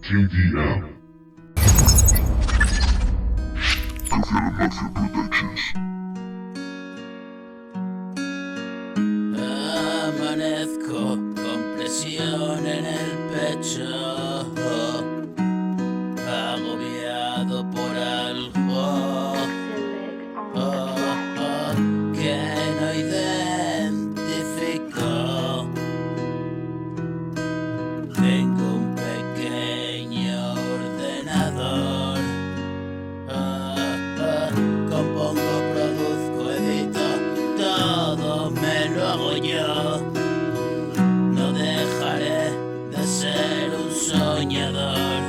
TDM. Covalent Mafia Productions. Amanezco con presión en el pecho, agobiado por algo que no identifico. Tengo un pequeño ordenador, compongo, produzco, edito, todo me lo hago yo. No dejaré de ser un soñador.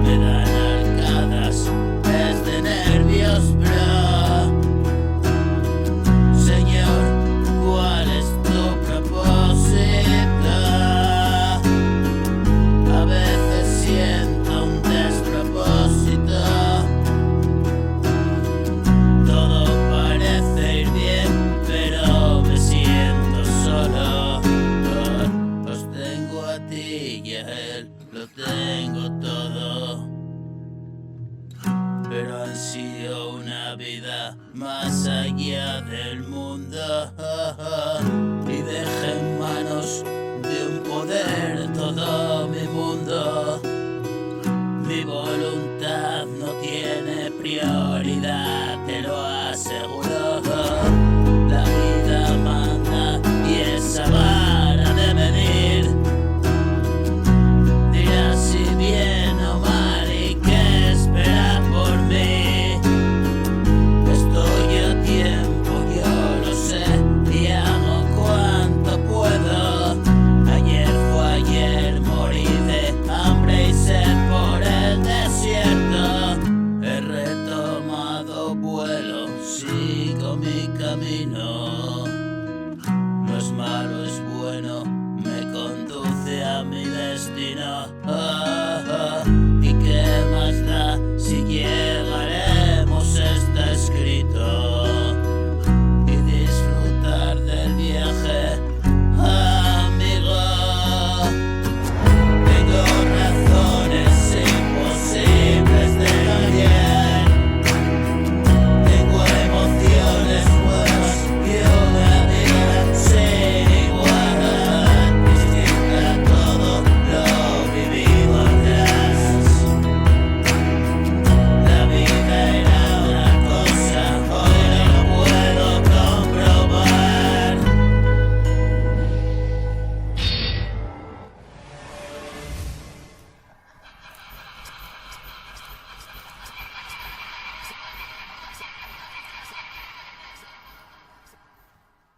Me dan arcadas desde nervios, bro. Señor, ¿cuál es tu propósito? A veces siento un despropósito. Todo parece ir bien, pero me siento solo. Os tengo a ti y a él, lo tengo todo. Pero ansío una vida más allá del mundo y deje en manos de un poder todo mi mundo. Mi voluntad no tiene prioridad, te lo aseguro. La vida manda y esa vara de medir dirá si bien o mal y qué espera por mí. Estoy a tiempo, yo lo sé, y hago cuanto puedo. Ayer fue ayer, morí de hambre y sed por el desierto. He retomado vuelo, sigo mi camino. No es malo, es bueno, me conduce a mi destino.